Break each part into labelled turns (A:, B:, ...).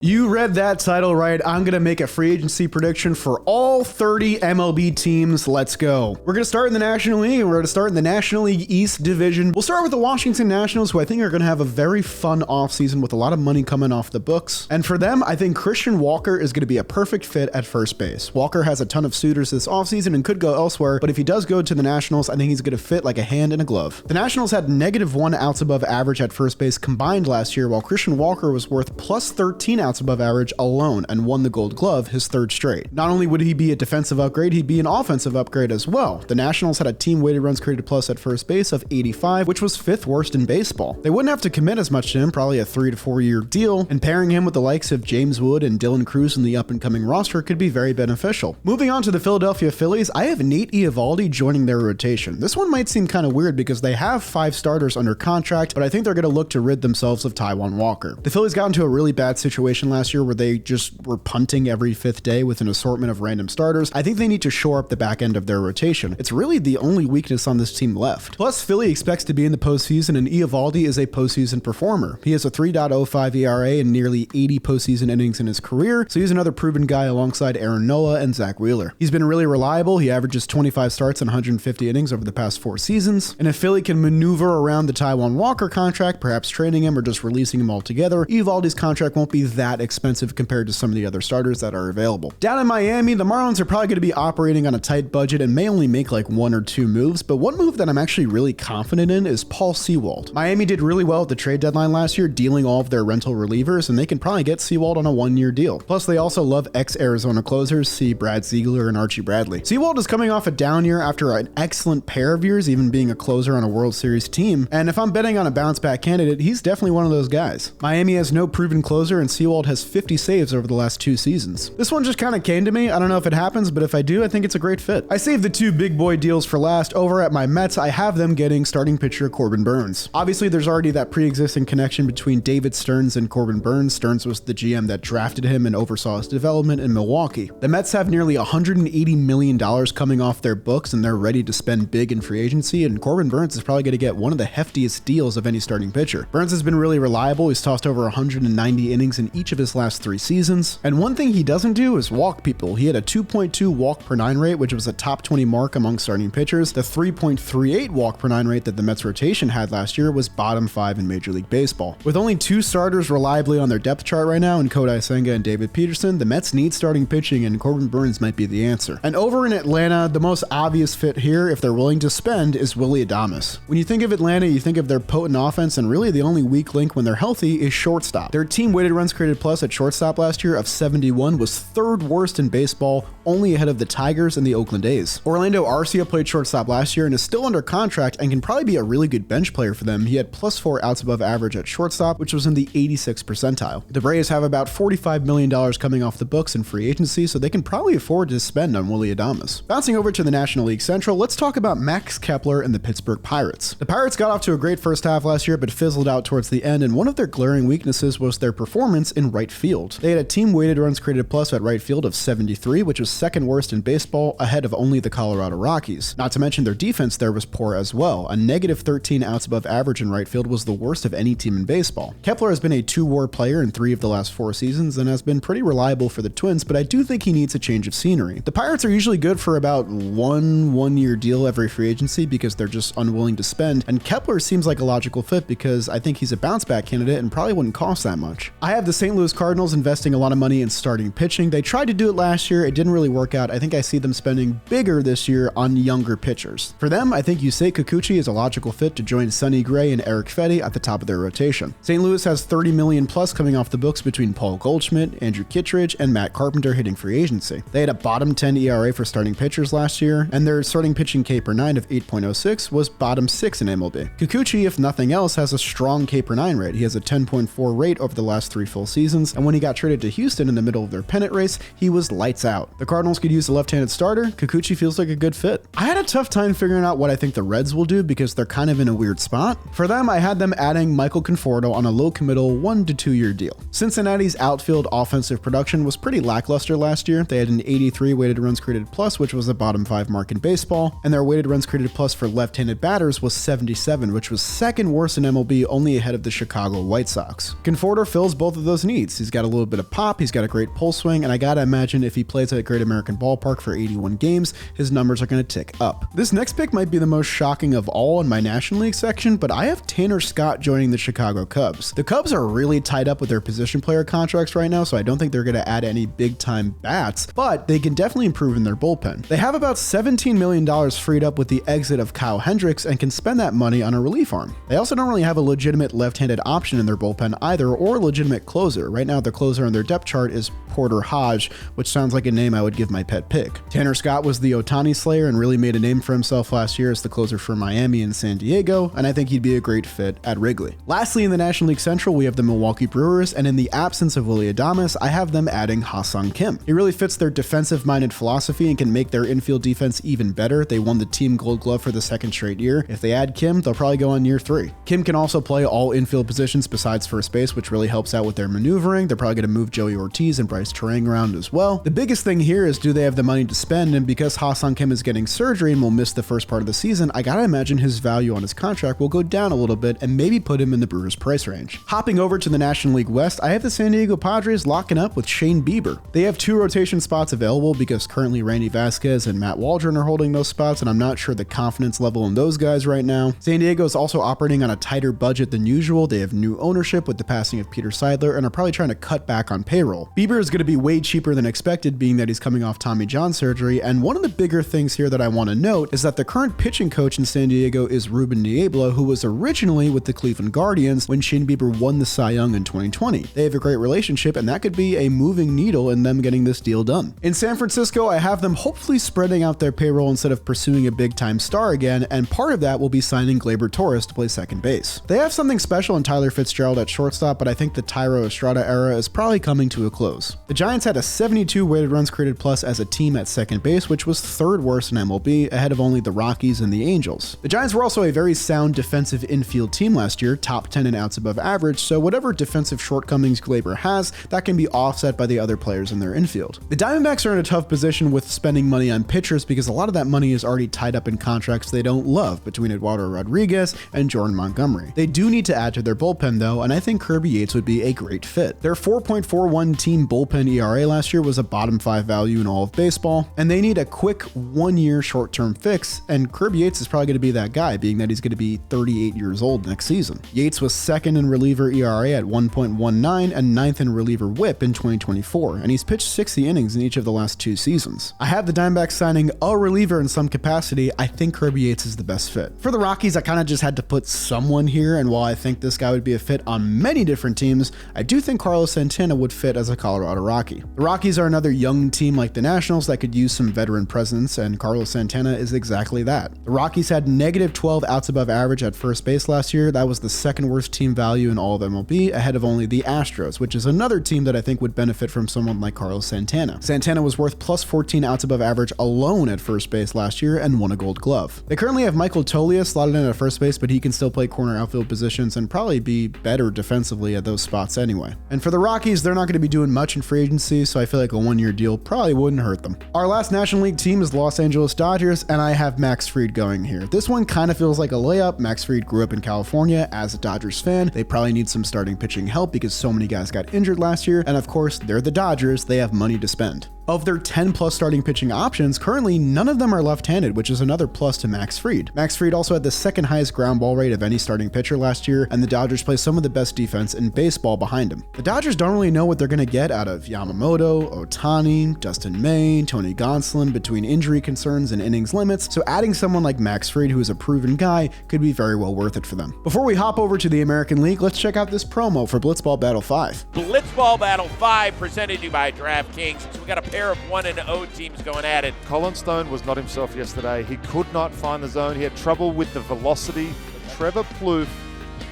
A: You read that title right. I'm going to make a free agency prediction for all 30 MLB teams. Let's go. We're going to start in the National League, and we're going to start in the National League East Division. We'll start with the Washington Nationals, who I think are going to have a very fun offseason with a lot of money coming off the books. And for them, I think Christian Walker is going to be a perfect fit at first base. Walker has a ton of suitors this offseason and could go elsewhere, but if he does go to the Nationals, I think he's going to fit like a hand in a glove. The Nationals had -1 outs above average at first base combined last year, while Christian Walker was worth +13 outs above average alone and won the Gold Glove, his third straight. Not only would he be a defensive upgrade, he'd be an offensive upgrade as well. The Nationals had a team weighted runs created plus at first base of 85, which was 5th worst in baseball. They wouldn't have to commit as much to him, probably a 3 to 4 year deal, and pairing him with the likes of James Wood and Dylan Cruz in the up and coming roster could be very beneficial. Moving on to the Philadelphia Phillies, I have Nate Eovaldi joining their rotation. This one might seem kind of weird because they have 5 starters under contract, but I think they're going to look to rid themselves of Taijuan Walker. The Phillies got into a really bad situation last year where they just were punting every 5th day with an assortment of random starters. I think they need to shore up the back end of their rotation. It's really the only weakness on this team left. Plus, Philly expects to be in the postseason, and Eovaldi is a postseason performer. He has a 3.05 ERA and nearly 80 postseason innings in his career, so he's another proven guy alongside Aaron Nola and Zach Wheeler. He's been really reliable. He averages 25 starts and 150 innings over the past 4 seasons, and if Philly can maneuver around the Taijuan Walker contract, perhaps trading him or just releasing him altogether, Eovaldi's contract won't be that expensive compared to some of the other starters that are available. Down in Miami, the Marlins are probably going to be operating on a tight budget and may only make like 1 or 2 moves, but one move that I'm actually really confident in is Paul Sewald. Miami did really well at the trade deadline last year, dealing all of their rental relievers, and they can probably get Sewald on a 1-year deal. Plus, they also love ex-Arizona closers, see Brad Ziegler and Archie Bradley. Sewald is coming off a down year after an excellent pair of years, even being a closer on a World Series team, and if I'm betting on a bounce-back candidate, he's definitely one of those guys. Miami has no proven closer, and Sewald has 50 saves over the last 2 seasons. This one just kind of came to me. I don't know if it happens, but if I do, I think it's a great fit. I saved the 2 big boy deals for last. Over at my Mets, I have them getting starting pitcher Corbin Burnes. Obviously, there's already that pre-existing connection between David Stearns and Corbin Burnes. Stearns was the GM that drafted him and oversaw his development in Milwaukee. The Mets have nearly $180 million coming off their books, and they're ready to spend big in free agency, and Corbin Burnes is probably going to get one of the heftiest deals of any starting pitcher. Burnes has been really reliable. He's tossed over 190 innings in each of his last 3 seasons, and one thing he doesn't do is walk people. He had a 2.2 walk per 9 rate, which was a top 20 mark among starting pitchers. The 3.38 walk per 9 rate that the Mets rotation had last year was bottom 5 in Major League Baseball. With only 2 starters reliably on their depth chart right now in Kodai Senga and David Peterson, the Mets need starting pitching, and Corbin Burnes might be the answer. And over in Atlanta, the most obvious fit here, if they're willing to spend, is Willy Adames. When you think of Atlanta, you think of their potent offense, and really the only weak link when they're healthy is shortstop. Their team weighted runs created plus at shortstop last year of 71 was 3rd worst in baseball, only ahead of the Tigers and the Oakland A's. Orlando Arcia played shortstop last year and is still under contract and can probably be a really good bench player for them. He had +4 outs above average at shortstop, which was in the 86th percentile. The Braves have about $45 million coming off the books in free agency, so they can probably afford to spend on Willy Adames. Bouncing over to the National League Central, let's talk about Max Kepler and the Pittsburgh Pirates. The Pirates got off to a great first half last year, but fizzled out towards the end, and one of their glaring weaknesses was their performance in right field. They had a team weighted runs created plus at right field of 73, which was 2nd worst in baseball, ahead of only the Colorado Rockies. Not to mention their defense there was poor as well. A -13 outs above average in right field was the worst of any team in baseball. Kepler has been a 2-WAR player in 3 of the last 4 seasons and has been pretty reliable for the Twins, but I do think he needs a change of scenery. The Pirates are usually good for about 1-year deal every free agency because they're just unwilling to spend, and Kepler seems like a logical fit because I think he's a bounce back candidate and probably wouldn't cost that much. I have the St. Louis Cardinals investing a lot of money in starting pitching. They tried to do it last year. It didn't really work out. I think I see them spending bigger this year on younger pitchers. For them, I think Yusei Kikuchi is a logical fit to join Sonny Gray and Eric Fedde at the top of their rotation. St. Louis has $30 million plus coming off the books between Paul Goldschmidt, Andrew Kittredge, and Matt Carpenter hitting free agency. They had a bottom 10 ERA for starting pitchers last year, and their starting pitching K per 9 of 8.06 was bottom 6 in MLB. Kikuchi, if nothing else, has a strong K per 9 rate. He has a 10.4 rate over the last 3 full seasons, and when he got traded to Houston in the middle of their pennant race, he was lights out. The Cardinals could use a left-handed starter. Kikuchi feels like a good fit. I had a tough time figuring out what I think the Reds will do because they're kind of in a weird spot. For them, I had them adding Michael Conforto on a low committal 1 to 2 year deal. Cincinnati's outfield offensive production was pretty lackluster last year. They had an 83 weighted runs created plus, which was a bottom 5 mark in baseball, and their weighted runs created plus for left-handed batters was 77, which was 2nd worst in MLB, only ahead of the Chicago White Sox. Conforto fills both of those needs. He's got a little bit of pop, he's got a great pull swing, and I gotta imagine if he plays at Great American Ballpark for 81 games, his numbers are gonna tick up. This next pick might be the most shocking of all in my National League section, but I have Tanner Scott joining the Chicago Cubs. The Cubs are really tied up with their position player contracts right now, so I don't think they're gonna add any big time bats, but they can definitely improve in their bullpen. They have about $17 million freed up with the exit of Kyle Hendricks and can spend that money on a relief arm. They also don't really have a legitimate left-handed option in their bullpen either, or a legitimate closer. Right now, the closer on their depth chart is Porter Hodge, which sounds like a name I would give my pet pig. Tanner Scott was the Ohtani Slayer and really made a name for himself last year as the closer for Miami and San Diego, and I think he'd be a great fit at Wrigley. Lastly, in the National League Central, we have the Milwaukee Brewers, and in the absence of Willy Adames, I have them adding Ha-Seong Kim. He really fits their defensive-minded philosophy and can make their infield defense even better. They won the team Gold Glove for the second straight year. If they add Kim, they'll probably go on year 3. Kim can also play all infield positions besides first base, which really helps out with their maneuvering. They're probably going to move Joey Ortiz and Bryce Terang around as well. The biggest thing here is, do they have the money to spend? And because Ha-Seong Kim is getting surgery and will miss the first part of the season, I gotta imagine his value on his contract will go down a little bit and maybe put him in the Brewers' price range. Hopping over to the National League West, I have the San Diego Padres locking up with Shane Bieber. They have 2 rotation spots available because currently Randy Vasquez and Matt Waldron are holding those spots, and I'm not sure the confidence level in those guys right now. San Diego is also operating on a tighter budget than usual. They have new ownership with the passing of Peter Seidler and are probably trying to cut back on payroll. Bieber is going to be way cheaper than expected, being that he's coming off Tommy John surgery, and one of the bigger things here that I want to note is that the current pitching coach in San Diego is Ruben Niebla, who was originally with the Cleveland Guardians when Shane Bieber won the Cy Young in 2020. They have a great relationship, and that could be a moving needle in them getting this deal done. In San Francisco, I have them hopefully spreading out their payroll instead of pursuing a big-time star again, and part of that will be signing Gleyber Torres to play second base. They have something special in Tyler Fitzgerald at shortstop, but I think the Tyro Estrada era is probably coming to a close. The Giants had a 72 weighted runs created plus as a team at second base, which was 3rd worst in MLB, ahead of only the Rockies and the Angels. The Giants were also a very sound defensive infield team last year, top 10 in outs above average, so whatever defensive shortcomings Gleyber has, that can be offset by the other players in their infield. The Diamondbacks are in a tough position with spending money on pitchers because a lot of that money is already tied up in contracts they don't love between Eduardo Rodriguez and Jordan Montgomery. They do need to add to their bullpen though, and I think Kirby Yates would be a great fit. Their 4.41 team bullpen ERA last year was a bottom 5 value in all of baseball, and they need a quick 1-year short-term fix, and Kirby Yates is probably going to be that guy, being that he's going to be 38 years old next season. Yates was 2nd in reliever ERA at 1.19 and 9th in reliever WHIP in 2024, and he's pitched 60 innings in each of the last 2 seasons. I have the Diamondbacks signing a reliever in some capacity. I think Kirby Yates is the best fit. For the Rockies, I kind of just had to put someone here, and while I think this guy would be a fit on many different teams, I do think Carlos Santana would fit as a Colorado Rocky. The Rockies are another young team like the Nationals that could use some veteran presence, and Carlos Santana is exactly that. The Rockies had negative 12 outs above average at first base last year. That was the 2nd worst team value in all of MLB, ahead of only the Astros, which is another team that I think would benefit from someone like Carlos Santana. Santana was worth plus 14 outs above average alone at first base last year and won a Gold Glove. They currently have Michael Toglia slotted in at first base, but he can still play corner outfield positions and probably be better defensively at those spots anyway. And for the Rockies, they're not going to be doing much in free agency, so I feel like a 1-year deal probably wouldn't hurt them. Our last National League team is Los Angeles Dodgers, and I have Max Fried going here. This one kind of feels like a layup. Max Fried grew up in California. As a Dodgers fan, they probably need some starting pitching help because so many guys got injured last year, and of course, they're the Dodgers. They have money to spend. Of their 10 plus starting pitching options, currently none of them are left-handed, which is another plus to Max Fried. Max Fried also had the 2nd highest ground ball rate of any starting pitcher last year, and the Dodgers play some of the best defense in baseball behind him. The Dodgers don't really know what they're going to get out of Yamamoto, Ohtani, Dustin May, Tony Gonsolin between injury concerns and innings limits, so adding someone like Max Fried, who is a proven guy, could be very well worth it for them. Before we hop over to the American League, let's check out this promo for Blitzball Battle 5.
B: Blitzball Battle 5 presented to you by DraftKings. So we got a pair of 1-0 teams going at it.
C: Colin Stone was not himself yesterday. He could not find the zone. He had trouble with the velocity. Trevor Plouffe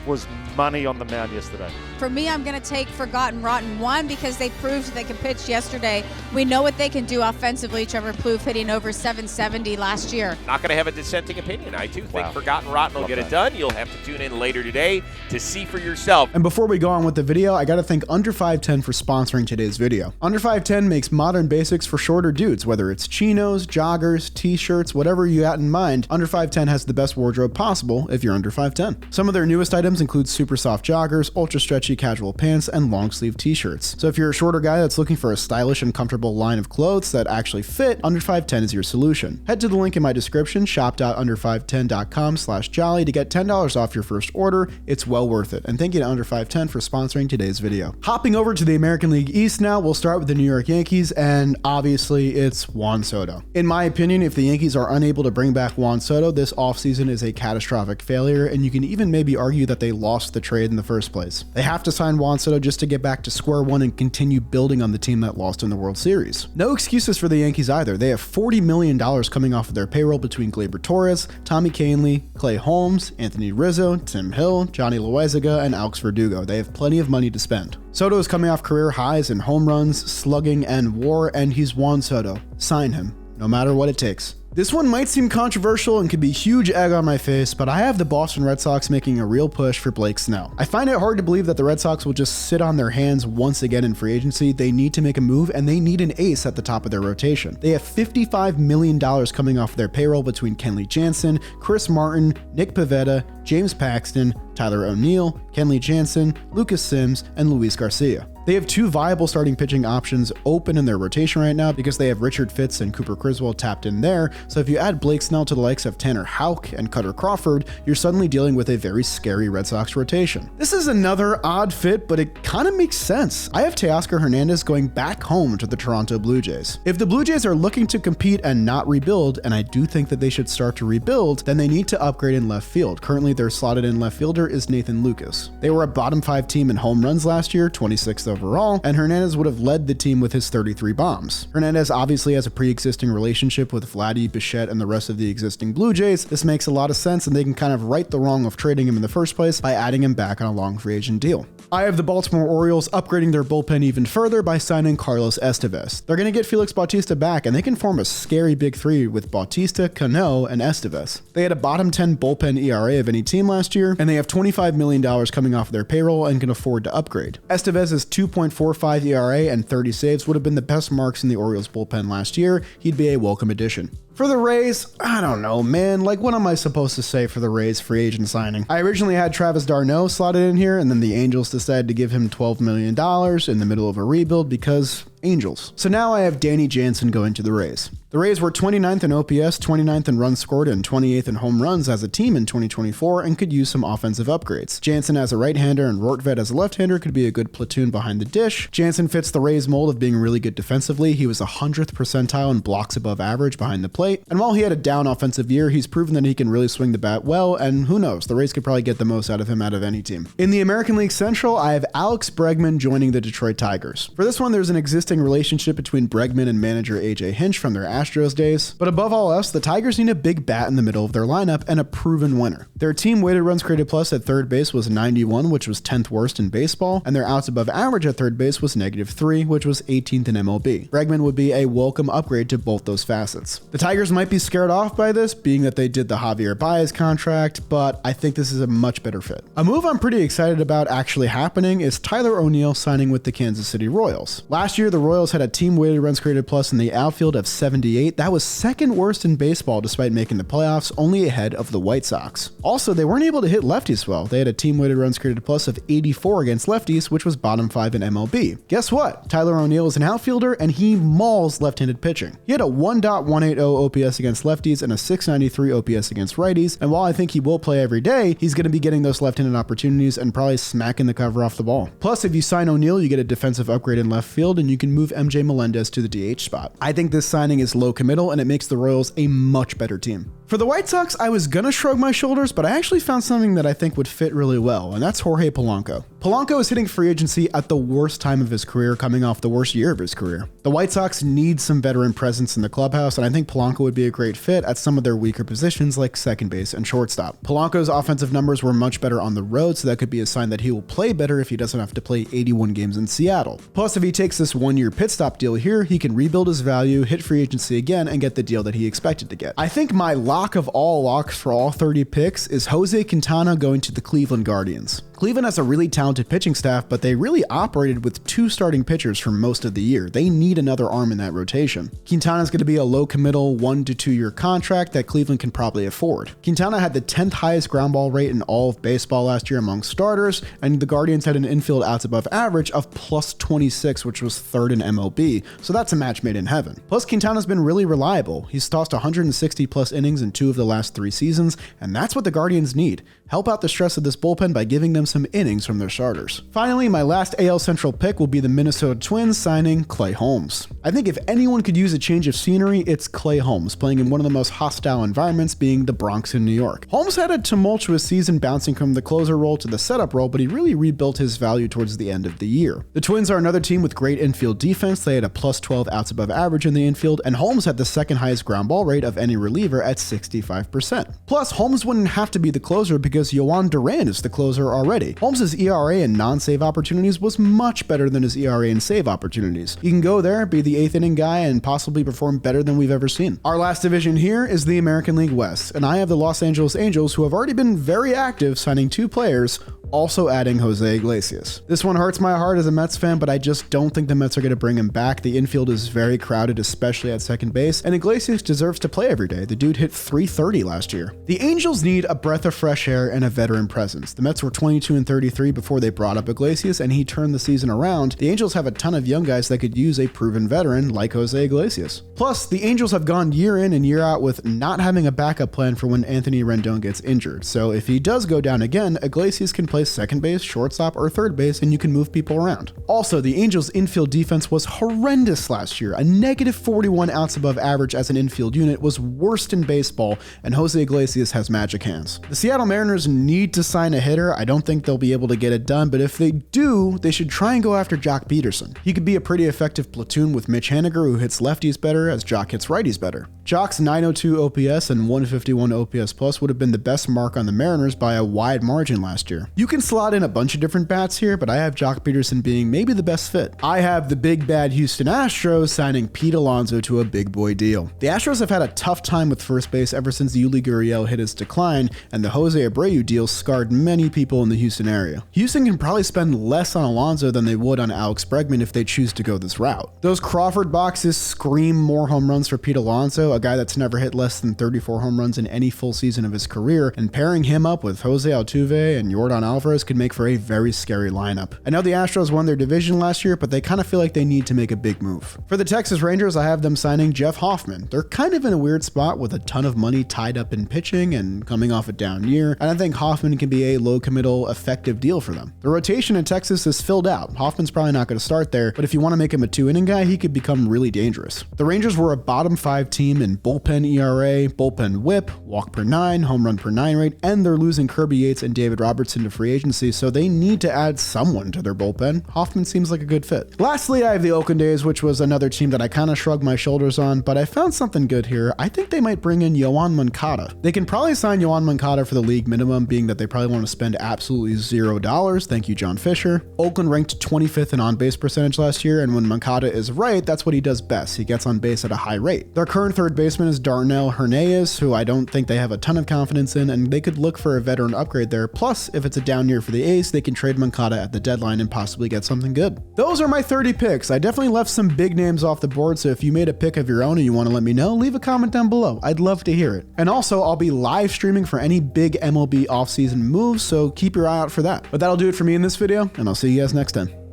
C: was money on the mound yesterday.
D: For me, I'm going to take Forgotten Rotten. One, because they proved they can pitch yesterday. We know what they can do offensively. Trevor Plouffe hitting over 770 last year.
B: Not going to have a dissenting opinion. I too think
C: Wow.
B: Forgotten Rotten will
C: Love
B: get it
C: that.
B: done. You'll have to tune in later today to see for yourself.
A: And before we go on with the video, I gotta thank Under 510 for sponsoring today's video. Under 510 makes modern basics for shorter dudes, whether it's chinos, joggers, t-shirts, whatever you got in mind. Under 510 has the best wardrobe possible if you're under 5'10". Some of their newest items include super soft joggers, ultra stretchy stretchy casual pants, and long sleeve t-shirts. So if you're a shorter guy that's looking for a stylish and comfortable line of clothes that actually fit, Under 510 is your solution. Head to the link in my description, shop.under510.com/jolly to get $10 off your first order. It's well worth it. And thank you to Under 510 for sponsoring today's video. Hopping over to the American League East now, we'll start with the New York Yankees, and obviously it's Juan Soto. In my opinion, if the Yankees are unable to bring back Juan Soto, this offseason is a catastrophic failure, and you can even maybe argue that they lost the trade in the first place. They have to sign Juan Soto just to get back to square one and continue building on the team that lost in the World Series. No excuses for the Yankees either. They have $40 million coming off of their payroll between Gleyber Torres, Tommy Kahnle, Clay Holmes, Anthony Rizzo, Tim Hill, Johnny Loaizaga, and Alex Verdugo. They have plenty of money to spend. Soto is coming off career highs in home runs, slugging, and WAR, and he's Juan Soto. Sign him, no matter what it takes. This one might seem controversial and could be huge egg on my face, but I have the Boston Red Sox making a real push for Blake Snell. I find it hard to believe that the Red Sox will just sit on their hands once again in free agency. They need to make a move, and they need an ace at the top of their rotation. They have $55 million coming off their payroll between Kenley Jansen, Chris Martin, Nick Pivetta, James Paxton, Tyler O'Neill, Kenley Jansen, Lucas Sims, and Luis Garcia. They have two viable starting pitching options open in their rotation right now because they have Richard Fitz and Cooper Criswell tapped in there. So if you add Blake Snell to the likes of Tanner Houck and Cutter Crawford, you're suddenly dealing with a very scary Red Sox rotation. This is another odd fit, but it kind of makes sense. I have Teoscar Hernandez going back home to the Toronto Blue Jays. If the Blue Jays are looking to compete and not rebuild, and I do think that they should start to rebuild, then they need to upgrade in left field. Currently, their slotted in left fielder is Nathan Lucas. They were a bottom 5 team in home runs last year, 26th overall, and Hernandez would have led the team with his 33 bombs. Hernandez obviously has a pre-existing relationship with Vladdy, Bichette, and the rest of the existing Blue Jays. This makes a lot of sense, and they can kind of right the wrong of trading him in the first place by adding him back on a long free agent deal. I have the Baltimore Orioles upgrading their bullpen even further by signing Carlos Estevez. They're going to get Felix Bautista back, and they can form a scary big three with Bautista, Cano, and Estevez. They had a bottom 10 bullpen ERA of any team last year, and they have $25 million coming off their payroll and can afford to upgrade. Estevez's 2.45 ERA and 30 saves would have been the best marks in the Orioles bullpen last year. He'd be a welcome addition. For the Rays, I don't know, man. Like, what am I supposed to say for the Rays free agent signing? I originally had Travis d'Arnaud slotted in here, and then the Angels decided to give him $12 million in the middle of a rebuild because Angels. So now I have Danny Jansen going to the Rays. The Rays were 29th in OPS, 29th in runs scored, and 28th in home runs as a team in 2024 and could use some offensive upgrades. Jansen as a right-hander and Rortvedt as a left-hander could be a good platoon behind the dish. Jansen fits the Rays mold of being really good defensively. He was 100th percentile in blocks above average behind the plate. And while he had a down offensive year, he's proven that he can really swing the bat well, and who knows, the Rays could probably get the most out of him out of any team. In the American League Central, I have Alex Bregman joining the Detroit Tigers. For this one, there's an existing relationship between Bregman and manager AJ Hinch from their Astros days. But above all else, the Tigers need a big bat in the middle of their lineup and a proven winner. Their team weighted runs created plus at third base was 91, which was 10th worst in baseball, and their outs above average at third base was -3, which was 18th in MLB. Bregman would be a welcome upgrade to both those facets. The Tigers might be scared off by this, being that they did the Javier Baez contract, but I think this is a much better fit. A move I'm pretty excited about actually happening is Tyler O'Neill signing with the Kansas City Royals. Last year, the Royals had a team weighted runs created plus in the outfield of 78. That was second worst in baseball despite making the playoffs, only ahead of the White Sox. Also, they weren't able to hit lefties well. They had a team weighted runs created plus of 84 against lefties, which was bottom 5 in MLB. Guess what? Tyler O'Neill is an outfielder and he mauls left-handed pitching. He had a 1.180 OPS against lefties and a 693 OPS against righties, and while I think he will play every day, he's going to be getting those left-handed opportunities and probably smacking the cover off the ball. Plus, if you sign O'Neill, you get a defensive upgrade in left field and you can move MJ Melendez to the DH spot. I think this signing is low committal and it makes the Royals a much better team. For the White Sox, I was gonna shrug my shoulders, but I actually found something that I think would fit really well, and that's Jorge Polanco. Polanco is hitting free agency at the worst time of his career, coming off the worst year of his career. The White Sox need some veteran presence in the clubhouse, and I think Polanco would be a great fit at some of their weaker positions like second base and shortstop. Polanco's offensive numbers were much better on the road, so that could be a sign that he will play better if he doesn't have to play 81 games in Seattle. Plus, if he takes this one-year pit stop deal here, he can rebuild his value, hit free agency again, and get the deal that he expected to get. I think my lock of all locks for all 30 picks is Jose Quintana going to the Cleveland Guardians. Cleveland has a really talented pitching staff, but they really operated with 2 starting pitchers for most of the year. They need another arm in that rotation. Quintana's going to be a low committal 1 to 2 year contract that Cleveland can probably afford. Quintana had the 10th highest ground ball rate in all of baseball last year among starters, and the Guardians had an infield outs above average of plus 26, which was 3rd in MLB, so that's a match made in heaven. Plus, Quintana's been really reliable. He's tossed 160 plus innings in 2 of the last 3 seasons, and that's what the Guardians need. Help out the stress of this bullpen by giving them some innings from their starters. Finally, my last AL Central pick will be the Minnesota Twins signing Clay Holmes. I think if anyone could use a change of scenery, it's Clay Holmes, playing in one of the most hostile environments, being the Bronx in New York. Holmes had a tumultuous season, bouncing from the closer role to the setup role, but he really rebuilt his value towards the end of the year. The Twins are another team with great infield defense. They had a plus 12 outs above average in the infield, and Holmes had the 2nd highest ground ball rate of any reliever at 65%. Plus, Holmes wouldn't have to be the closer because Yohan Duran is the closer already. Holmes' ERA in non-save opportunities was much better than his ERA in save opportunities. He can go there, be the 8th inning guy, and possibly perform better than we've ever seen. Our last division here is the American League West, and I have the Los Angeles Angels, who have already been very active, signing 2 players, also adding Jose Iglesias. This one hurts my heart as a Mets fan, but I just don't think the Mets are going to bring him back. The infield is very crowded, especially at second base, and Iglesias deserves to play every day. The dude hit .330 last year. The Angels need a breath of fresh air and a veteran presence. The Mets were 22-33 before they brought up Iglesias, and he turned the season around. The Angels have a ton of young guys that could use a proven veteran like Jose Iglesias. Plus, the Angels have gone year in and year out with not having a backup plan for when Anthony Rendon gets injured. So if he does go down again, Iglesias can play second base, shortstop, or third base, and you can move people around. Also, the Angels' infield defense was horrendous last year. A negative 41 outs above average as an infield unit was worst in baseball, and Jose Iglesias has magic hands. The Seattle Mariners need to sign a hitter. I don't think they'll be able to get it done, but if they do, they should try and go after Jock Peterson. He could be a pretty effective platoon with Mitch Haniger, who hits lefties better as Jock hits righties better. Jock's 902 OPS and 151 OPS plus would have been the best mark on the Mariners by a wide margin last year. You can slot in a bunch of different bats here, but I have Jock Peterson being maybe the best fit. I have the big bad Houston Astros signing Pete Alonso to a big boy deal. The Astros have had a tough time with first base ever since Yuli Gurriel hit his decline, and the Jose Abreu deal scarred many people in the Houston area. Houston can probably spend less on Alonso than they would on Alex Bregman if they choose to go this route. Those Crawford boxes scream more home runs for Pete Alonso, a guy that's never hit less than 34 home runs in any full season of his career, and pairing him up with Jose Altuve and Yordan Alvarez could make for a very scary lineup. I know the Astros won their division last year, but they kind of feel like they need to make a big move. For the Texas Rangers, I have them signing Jeff Hoffman. They're kind of in a weird spot with a ton of money tied up in pitching and coming off a down year, and I think Hoffman can be a low committal, effective deal for them. The rotation in Texas is filled out. Hoffman's probably not going to start there, but if you want to make him a 2-inning guy, he could become really dangerous. The Rangers were a bottom 5 team in bullpen ERA, bullpen whip, walk per 9, home run per 9 rate, and they're losing Kirby Yates and David Robertson to free agency, so they need to add someone to their bullpen. Hoffman seems like a good fit. Lastly, I have the Oakland A's, which was another team that I kind of shrugged my shoulders on, but I found something good here. I think they might bring in Yohan Moncada. They can probably sign Yohan Moncada for the league minimum, being that they probably want to spend absolutely $0. Thank you, John Fisher. Oakland ranked 25th in on-base percentage last year, and when Moncada is right, that's what he does best. He gets on base at a high rate. Their current third baseman is Darnell Hernandez, who I don't think they have a ton of confidence in, and they could look for a veteran upgrade there. Plus, if it's a down year for the A's, they can trade Moncada at the deadline and possibly get something good. Those are my 30 picks. I definitely left some big names off the board, so if you made a pick of your own and you want to let me know, leave a comment down below. I'd love to hear it. And also, I'll be live streaming for any big MLB offseason moves, so keep your eye out for that. But that'll do it for me in this video, and I'll see you guys next time.